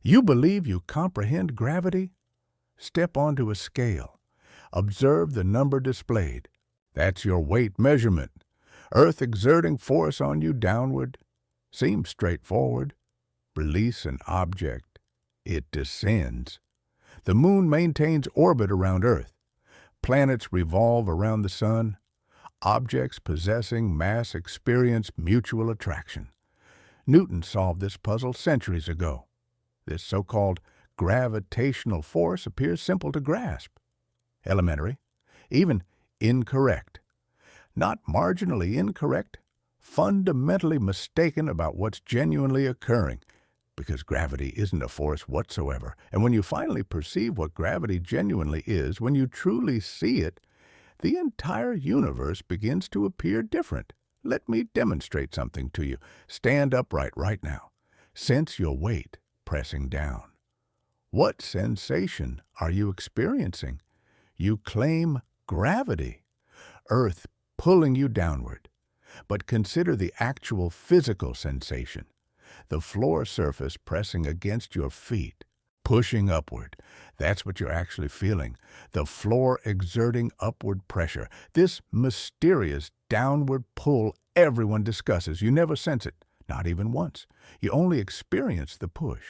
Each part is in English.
You believe you comprehend gravity? Step onto a scale. Observe the number displayed. That's your weight measurement. Earth exerting force on you downward. Seems straightforward. Release an object. It descends. The moon maintains orbit around Earth. Planets revolve around the sun. Objects possessing mass experience mutual attraction. Newton solved this puzzle centuries ago. This so-called gravitational force appears simple to grasp. Elementary, even incorrect. Not marginally incorrect, fundamentally mistaken about what's genuinely occurring, because gravity isn't a force whatsoever. And when you finally perceive what gravity genuinely is, when you truly see it, the entire universe begins to appear different. Let me demonstrate something to you. Stand upright right now. Sense your weight pressing down. What sensation are you experiencing? You claim gravity, Earth pulling you downward. But consider the actual physical sensation. The floor surface pressing against your feet, pushing upward. That's what you're actually feeling. The floor exerting upward pressure. This mysterious downward pull everyone discusses. You never sense it, not even once. You only experience the push.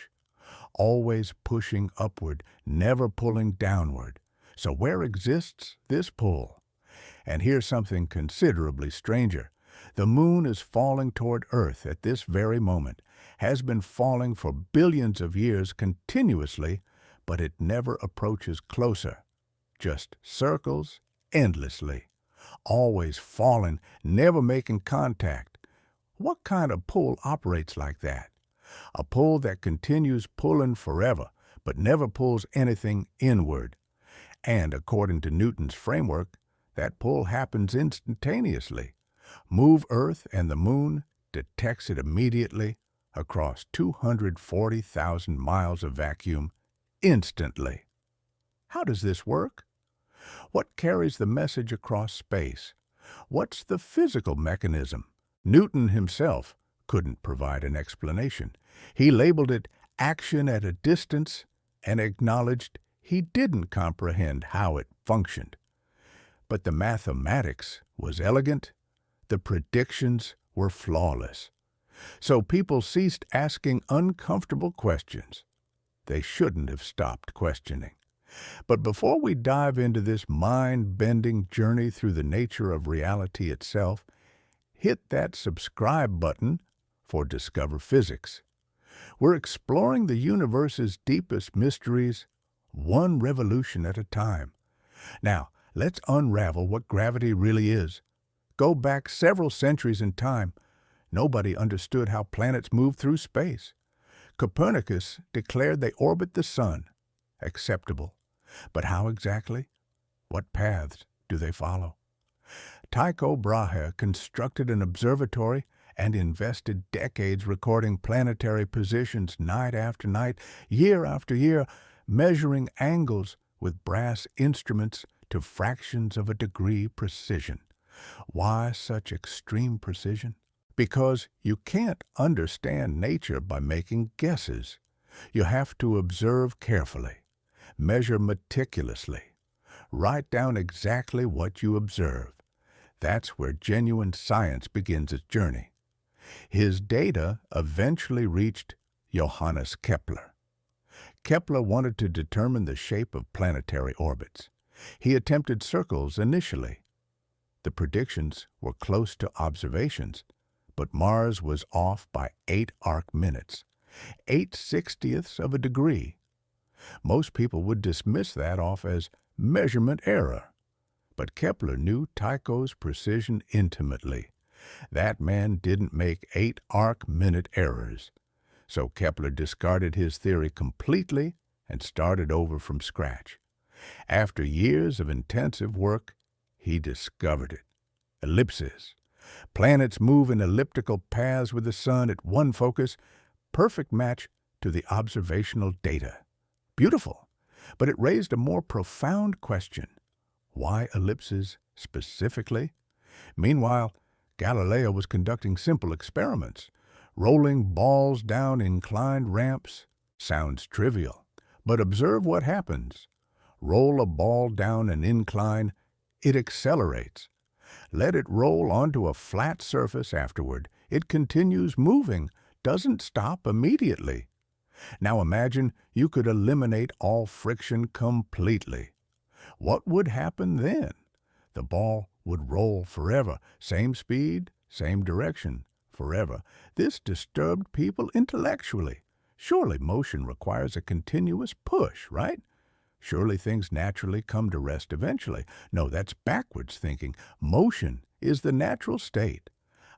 Always pushing upward, never pulling downward. So where exists this pull? And here's something considerably stranger. The moon is falling toward Earth at this very moment, has been falling for billions of years continuously, but it never approaches closer. Just circles endlessly. Always falling, never making contact. What kind of pull operates like that? A pull that continues pulling forever, but never pulls anything inward. And according to Newton's framework, that pull happens instantaneously. Move Earth and the moon, detects it immediately, across 240,000 miles of vacuum, instantly. How does this work? What carries the message across space? What's the physical mechanism? Newton himself couldn't provide an explanation. He labeled it action at a distance and acknowledged he didn't comprehend how it functioned. But the mathematics was elegant. The predictions were flawless. So people ceased asking uncomfortable questions. They shouldn't have stopped questioning. But before we dive into this mind-bending journey through the nature of reality itself, hit that subscribe button for Discover Physics. We're exploring the universe's deepest mysteries, one revolution at a time. Now, let's unravel what gravity really is. Go back several centuries in time. Nobody understood how planets move through space. Copernicus declared they orbit the sun. Acceptable. But how exactly? What paths do they follow? Tycho Brahe constructed an observatory and invested decades recording planetary positions night after night, year after year, measuring angles with brass instruments to fractions of a degree precision. Why such extreme precision? Because you can't understand nature by making guesses. You have to observe carefully, measure meticulously, write down exactly what you observe. That's where genuine science begins its journey. His data eventually reached Johannes Kepler. Kepler wanted to determine the shape of planetary orbits. He attempted circles initially. The predictions were close to observations, but Mars was off by 8 arc minutes, 8/60ths of a degree. Most people would dismiss that off as measurement error. But Kepler knew Tycho's precision intimately. That man didn't make 8 arc-minute errors. So Kepler discarded his theory completely and started over from scratch. After years of intensive work, he discovered it. Ellipses. Planets move in elliptical paths with the sun at one focus, perfect match to the observational data. Beautiful, but it raised a more profound question. Why ellipses specifically? Meanwhile, Galileo was conducting simple experiments, rolling balls down inclined ramps, Sounds trivial, but observe what happens. Roll a ball down an incline, it accelerates. Let it roll onto a flat surface afterward. It continues moving, doesn't stop immediately. Now imagine you could eliminate all friction completely. What would happen then? The ball would roll forever, same speed, same direction, forever. This disturbed people intellectually. Surely motion requires a continuous push, right? Surely things naturally come to rest eventually. No, that's backwards thinking. Motion is the natural state.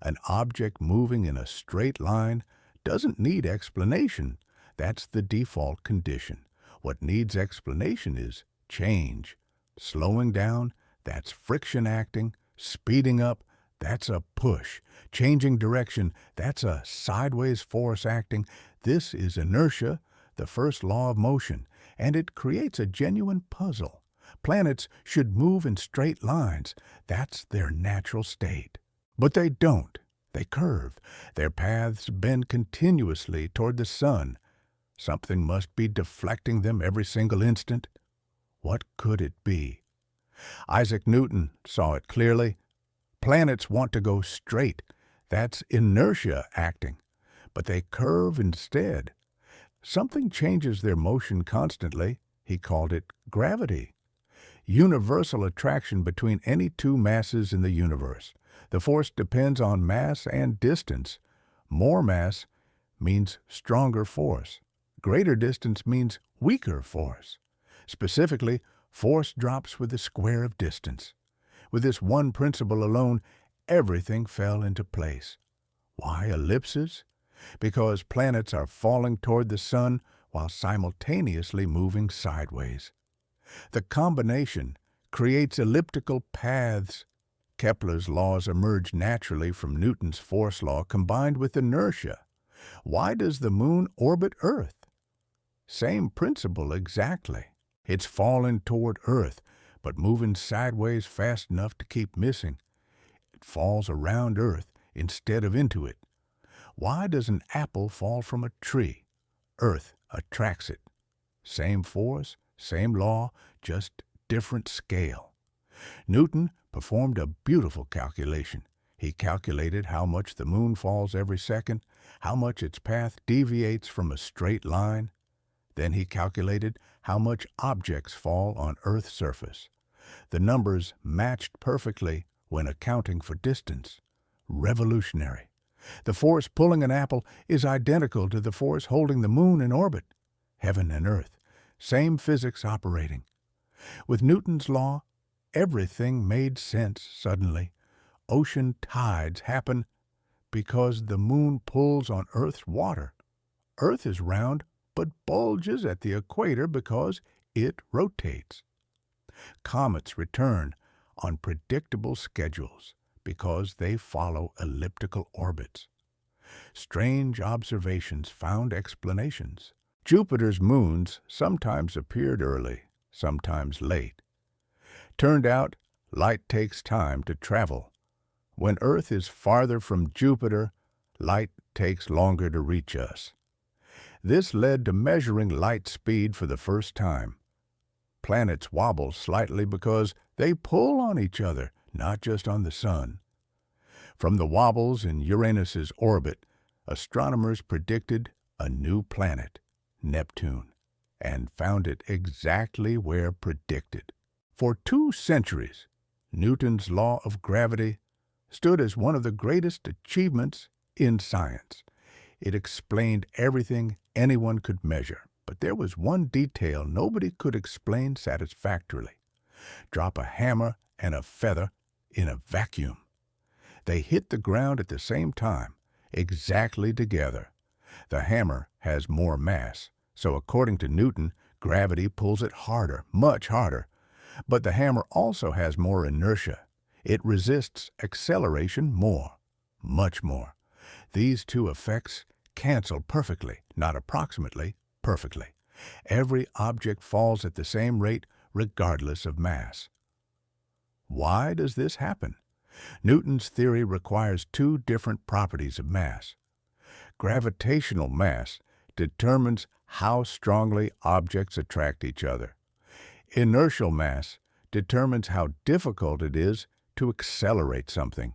An object moving in a straight line doesn't need explanation. That's the default condition. What needs explanation is change. Slowing down, that's friction acting. Speeding up, that's a push. Changing direction, that's a sideways force acting. This is inertia, the first law of motion, and it creates a genuine puzzle. Planets should move in straight lines. That's their natural state. But they don't. They curve. Their paths bend continuously toward the sun. Something must be deflecting them every single instant. What could it be? Isaac Newton saw it clearly. Planets want to go straight. That's inertia acting. But they curve instead. Something changes their motion constantly. He called it gravity. Universal attraction between any two masses in the universe. The force depends on mass and distance. More mass means stronger force. Greater distance means weaker force. Specifically, force drops with the square of distance. With this one principle alone, everything fell into place. Why ellipses? Because planets are falling toward the sun while simultaneously moving sideways. The combination creates elliptical paths. Kepler's laws emerge naturally from Newton's force law combined with inertia. Why does the moon orbit Earth? Same principle exactly. It's falling toward Earth, but moving sideways fast enough to keep missing. It falls around Earth instead of into it. Why does an apple fall from a tree? Earth attracts it. Same force, same law, just different scale. Newton performed a beautiful calculation. He calculated how much the moon falls every second, how much its path deviates from a straight line. Then he calculated how much objects fall on Earth's surface. The numbers matched perfectly when accounting for distance. Revolutionary. The force pulling an apple is identical to the force holding the moon in orbit. Heaven and earth, same physics operating. With Newton's law, everything made sense suddenly. Ocean tides happen because the moon pulls on Earth's water. Earth is round but bulges at the equator because it rotates. Comets return on predictable schedules because they follow elliptical orbits. Strange observations found explanations. Jupiter's moons sometimes appeared early, sometimes late. Turned out, light takes time to travel. When Earth is farther from Jupiter, light takes longer to reach us. This led to measuring light speed for the first time. Planets wobble slightly because they pull on each other, not just on the sun. From the wobbles in Uranus's orbit, astronomers predicted a new planet, Neptune, and found it exactly where predicted. For 2 centuries, Newton's law of gravity stood as one of the greatest achievements in science. It explained everything anyone could measure, but there was one detail nobody could explain satisfactorily. Drop a hammer and a feather in a vacuum. They hit the ground at the same time, exactly together. The hammer has more mass, so according to Newton, gravity pulls it harder, much harder. But the hammer also has more inertia. It resists acceleration more, much more. These two effects cancel perfectly, not approximately, perfectly. Every object falls at the same rate regardless of mass. Why does this happen? Newton's theory requires 2 different properties of mass. Gravitational mass determines how strongly objects attract each other. Inertial mass determines how difficult it is to accelerate something.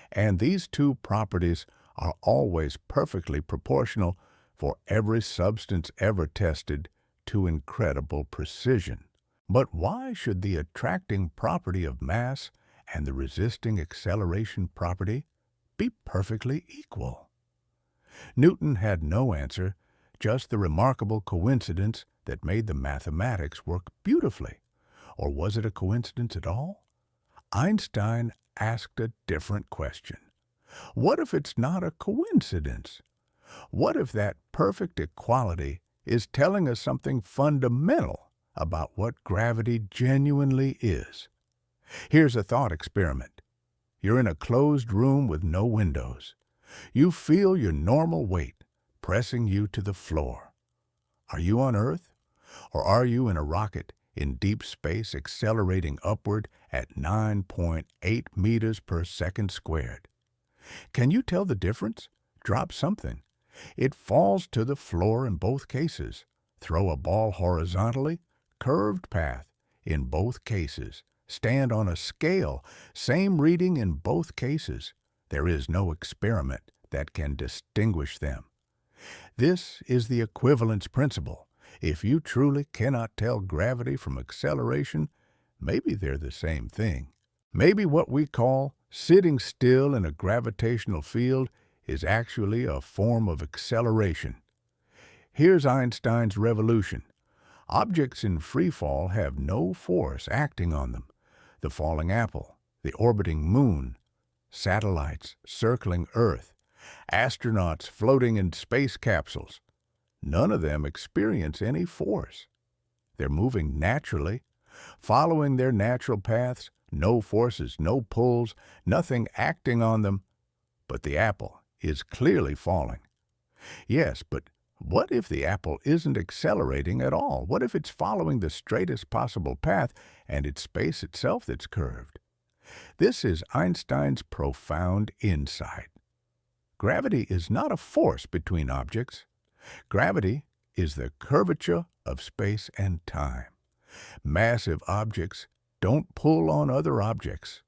And these two properties are always perfectly proportional for every substance ever tested to incredible precision. But why should the attracting property of mass and the resisting acceleration property be perfectly equal? Newton had no answer, just the remarkable coincidence that made the mathematics work beautifully. Or was it a coincidence at all? Einstein asked a different question. What if it's not a coincidence? What if that perfect equality is telling us something fundamental about what gravity genuinely is? Here's a thought experiment. You're in a closed room with no windows. You feel your normal weight pressing you to the floor. Are you on Earth? Or are you in a rocket in deep space accelerating upward at 9.8 meters per second squared? Can you tell the difference? Drop something. It falls to the floor in both cases. Throw a ball horizontally, curved path in both cases. Stand on a scale, same reading in both cases. There is no experiment that can distinguish them. This is the equivalence principle. If you truly cannot tell gravity from acceleration, maybe they're the same thing. Maybe what we call sitting still in a gravitational field is actually a form of acceleration. Here's Einstein's revolution. Objects in free fall have no force acting on them. The falling apple, the orbiting moon, satellites circling Earth, astronauts floating in space capsules. None of them experience any force. They're moving naturally, following their natural paths, no forces, no pulls, nothing acting on them. But the apple is clearly falling. Yes, but what if the apple isn't accelerating at all? What if it's following the straightest possible path and it's space itself that's curved? This is Einstein's profound insight. Gravity is not a force between objects. Gravity is the curvature of space and time. Massive objects don't pull on other objects.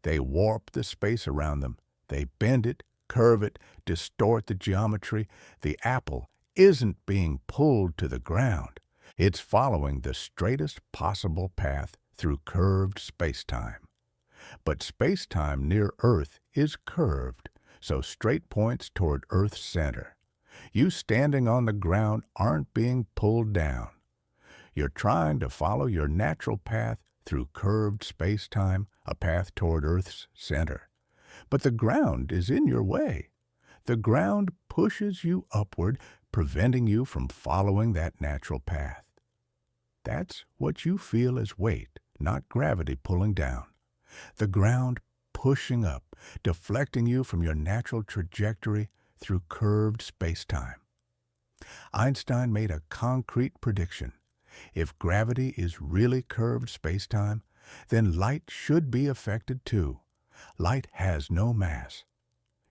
They warp the space around them. They bend it, curve it, distort the geometry. The apple isn't being pulled to the ground. It's following the straightest possible path through curved space-time. But space-time near Earth is curved, so straight points toward Earth's center. You standing on the ground aren't being pulled down. You're trying to follow your natural path through curved space-time, a path toward Earth's center. But the ground is in your way. The ground pushes you upward, preventing you from following that natural path. That's what you feel as weight, not gravity pulling down. The ground pushing up, deflecting you from your natural trajectory through curved space-time. Einstein made a concrete prediction. If gravity is really curved space-time, then light should be affected too. Light has no mass.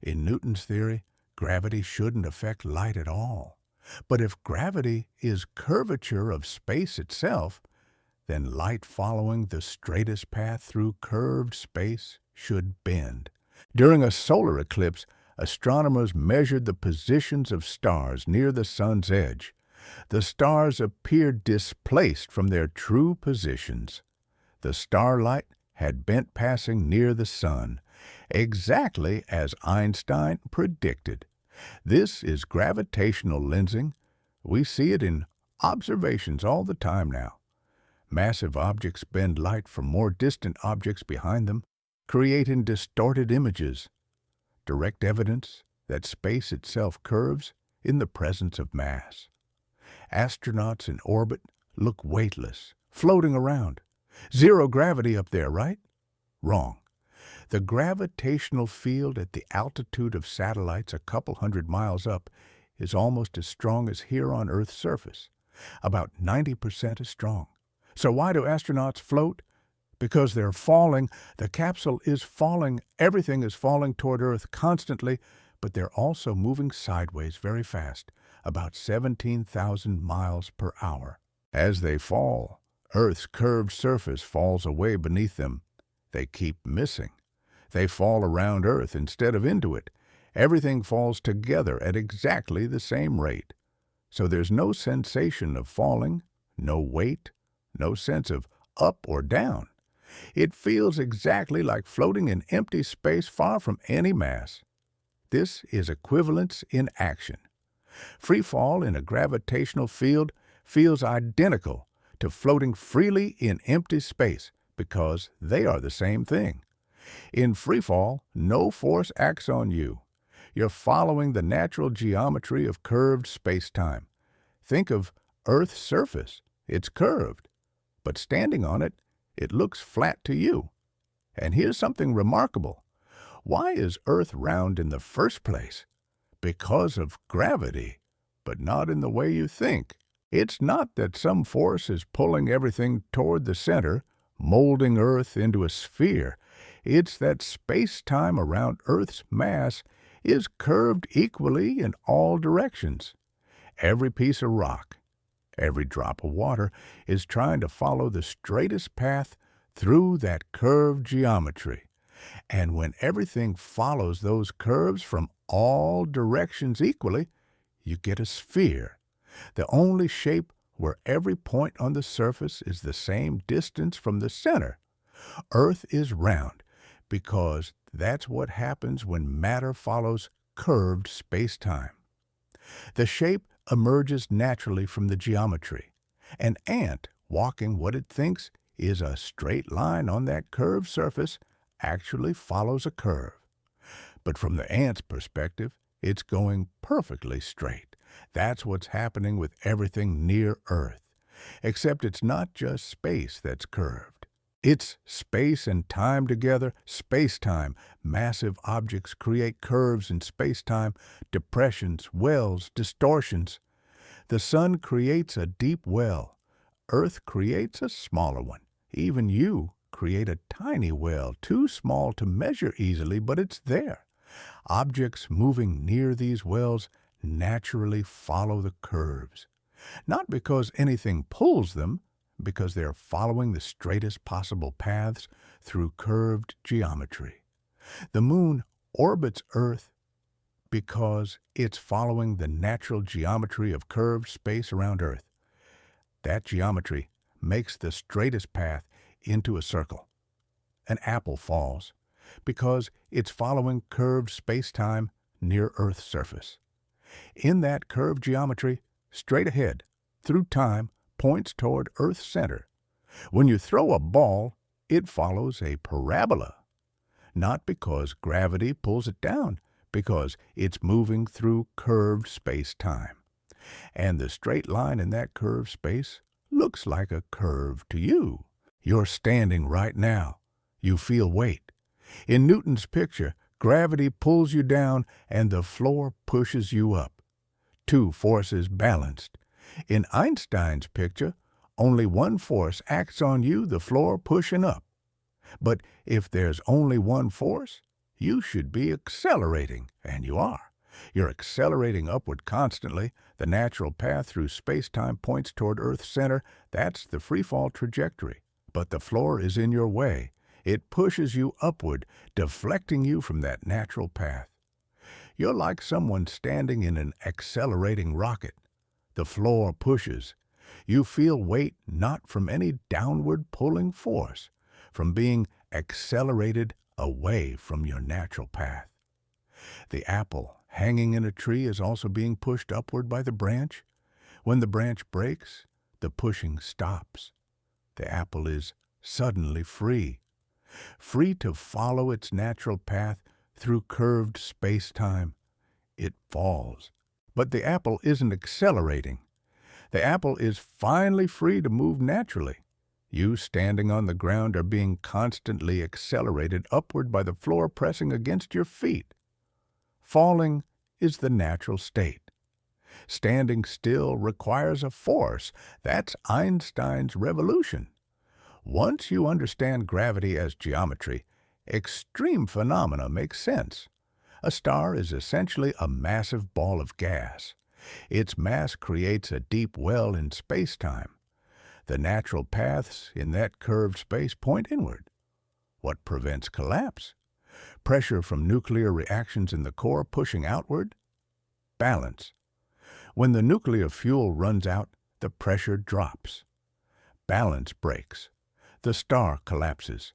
In Newton's theory, gravity shouldn't affect light at all. But if gravity is curvature of space itself, then light following the straightest path through curved space should bend. During a solar eclipse, astronomers measured the positions of stars near the sun's edge. The stars appeared displaced from their true positions. The starlight had bent passing near the sun, exactly as Einstein predicted. This is gravitational lensing. We see it in observations all the time now. Massive objects bend light from more distant objects behind them, creating distorted images. Direct evidence that space itself curves in the presence of mass. Astronauts in orbit look weightless, floating around. Zero gravity up there, right? Wrong. The gravitational field at the altitude of satellites a couple hundred miles up is almost as strong as here on Earth's surface, about 90% as strong. So why do astronauts float? Because they're falling. The capsule is falling. Everything is falling toward Earth constantly, but they're also moving sideways very fast, about 17,000 miles per hour. As they fall, Earth's curved surface falls away beneath them. They keep missing. They fall around Earth instead of into it. Everything falls together at exactly the same rate. So there's no sensation of falling, no weight, no sense of up or down. It feels exactly like floating in empty space far from any mass. This is equivalence in action. Free fall in a gravitational field feels identical to floating freely in empty space because they are the same thing. In free fall, no force acts on you. You're following the natural geometry of curved space-time. Think of Earth's surface. It's curved, but standing on it, it looks flat to you. And here's something remarkable. Why is Earth round in the first place? Because of gravity, but not in the way you think. It's not that some force is pulling everything toward the center, molding Earth into a sphere. It's that space-time around Earth's mass is curved equally in all directions. Every piece of rock, every drop of water is trying to follow the straightest path through that curved geometry. And when everything follows those curves from all directions equally, you get a sphere, the only shape where every point on the surface is the same distance from the center. Earth is round because that's what happens when matter follows curved space-time. The shape emerges naturally from the geometry. An ant walking what it thinks is a straight line on that curved surface actually follows a curve. But from the ant's perspective, it's going perfectly straight. That's what's happening with everything near Earth. Except it's not just space that's curved. It's space and time together, space-time. Massive objects create curves in space-time, depressions, wells, distortions. The sun creates a deep well. Earth creates a smaller one. Even you create a tiny well, too small to measure easily, but it's there. Objects moving near these wells naturally follow the curves. Not because anything pulls them, because they're following the straightest possible paths through curved geometry. The moon orbits Earth because it's following the natural geometry of curved space around Earth. That geometry makes the straightest path into a circle. An apple falls because it's following curved space-time near Earth's surface. In that curved geometry, straight ahead, through time, points toward Earth's center. When you throw a ball, it follows a parabola. Not because gravity pulls it down, because it's moving through curved space-time. And the straight line in that curved space looks like a curve to you. You're standing right now. You feel weight. In Newton's picture, gravity pulls you down and the floor pushes you up. Two forces balanced. In Einstein's picture, only one force acts on you, the floor pushing up. But if there's only one force, you should be accelerating, and you are. You're accelerating upward constantly. The natural path through space-time points toward Earth's center. That's the freefall trajectory. But the floor is in your way. It pushes you upward, deflecting you from that natural path. You're like someone standing in an accelerating rocket. The floor pushes. You feel weight not from any downward pulling force, from being accelerated away from your natural path. The apple hanging in a tree is also being pushed upward by the branch. When the branch breaks, the pushing stops. The apple is suddenly free. Free to follow its natural path through curved space-time. It falls. But the apple isn't accelerating. The apple is finally free to move naturally. You standing on the ground are being constantly accelerated upward by the floor pressing against your feet. Falling is the natural state. Standing still requires a force. That's Einstein's revolution. Once you understand gravity as geometry, extreme phenomena make sense. A star is essentially a massive ball of gas. Its mass creates a deep well in space-time. The natural paths in that curved space point inward. What prevents collapse? Pressure from nuclear reactions in the core pushing outward? Balance. When the nuclear fuel runs out, the pressure drops. Balance breaks. The star collapses.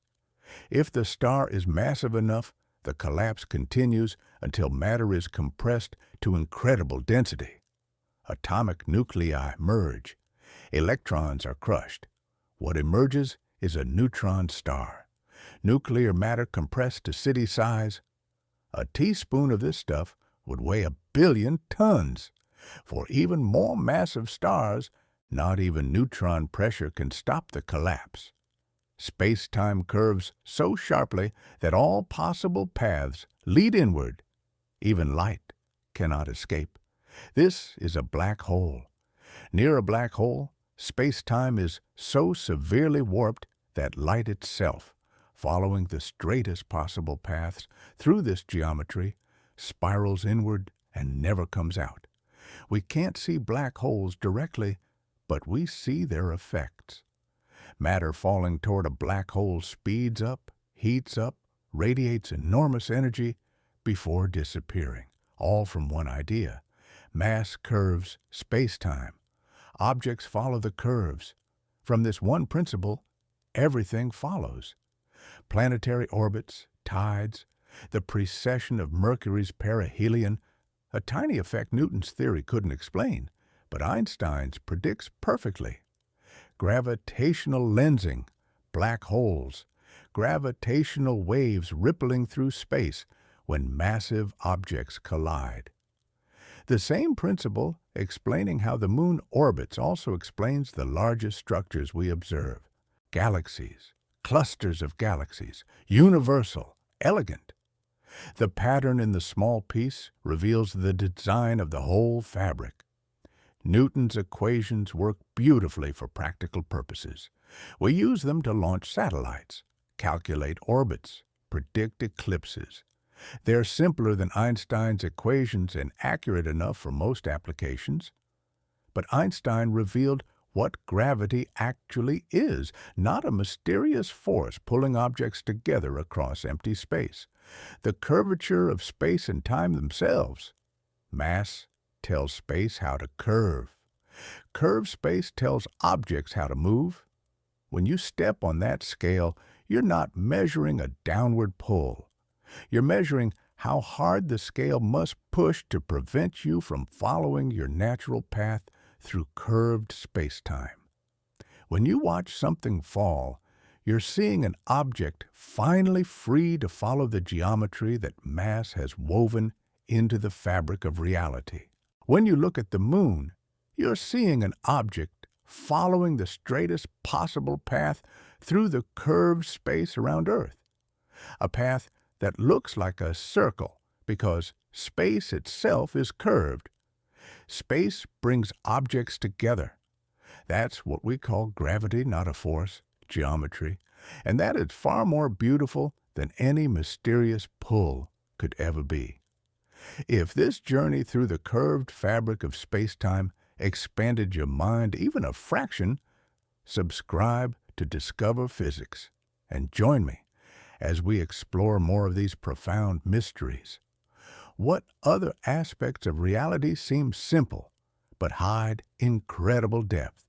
If the star is massive enough, the collapse continues until matter is compressed to incredible density. Atomic nuclei merge. Electrons are crushed. What emerges is a neutron star. Nuclear matter compressed to city size. A teaspoon of this stuff would weigh 1 billion tons. For even more massive stars, not even neutron pressure can stop the collapse. Space-time curves so sharply that all possible paths lead inward. Even light cannot escape. This is a black hole. Near a black hole, space-time is so severely warped that light itself, following the straightest possible paths through this geometry, spirals inward and never comes out. We can't see black holes directly, but we see their effects. Matter falling toward a black hole speeds up, heats up, radiates enormous energy before disappearing, all from one idea. Mass curves space-time. Objects follow the curves. From this one principle, everything follows. Planetary orbits, tides, the precession of Mercury's perihelion, a tiny effect Newton's theory couldn't explain, but Einstein's predicts perfectly. Gravitational lensing, black holes, gravitational waves rippling through space when massive objects collide. The same principle explaining how the moon orbits also explains the largest structures we observe. Galaxies, clusters of galaxies, universal, elegant. The pattern in the small piece reveals the design of the whole fabric. Newton's equations work beautifully for practical purposes. We use them to launch satellites, calculate orbits, predict eclipses. They're simpler than Einstein's equations and accurate enough for most applications. But Einstein revealed what gravity actually is, not a mysterious force pulling objects together across empty space. The curvature of space and time themselves. Mass tells space how to curve. Curved space tells objects how to move. When you step on that scale, you're not measuring a downward pull. You're measuring how hard the scale must push to prevent you from following your natural path through curved space-time. When you watch something fall, you're seeing an object finally free to follow the geometry that mass has woven into the fabric of reality. When you look at the moon, you're seeing an object following the straightest possible path through the curved space around Earth. A path that looks like a circle because space itself is curved. Space brings objects together. That's what we call gravity, not a force, geometry, and that is far more beautiful than any mysterious pull could ever be. If this journey through the curved fabric of space-time expanded your mind even a fraction, subscribe to Discover Physics and join me as we explore more of these profound mysteries. What other aspects of reality seem simple but hide incredible depth?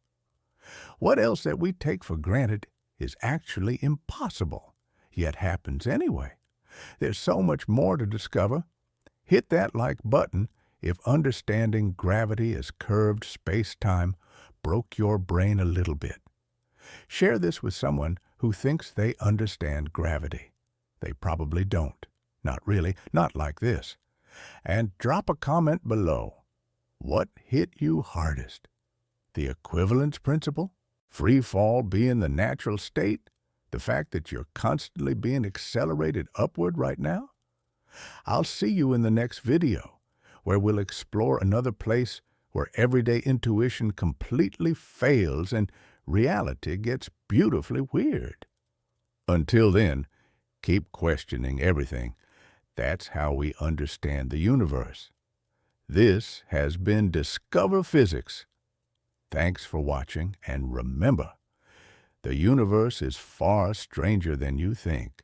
What else that we take for granted is actually impossible, yet happens anyway? There's so much more to discover. Hit that like button if understanding gravity as curved space-time broke your brain a little bit. Share this with someone who thinks they understand gravity. They probably don't. Not really, not like this. And drop a comment below. What hit you hardest? The equivalence principle? Free fall being the natural state? The fact that you're constantly being accelerated upward right now? I'll see you in the next video, where we'll explore another place where everyday intuition completely fails and reality gets beautifully weird. Until then, keep questioning everything. That's how we understand the universe. This has been Discover Physics. Thanks for watching, and remember, the universe is far stranger than you think.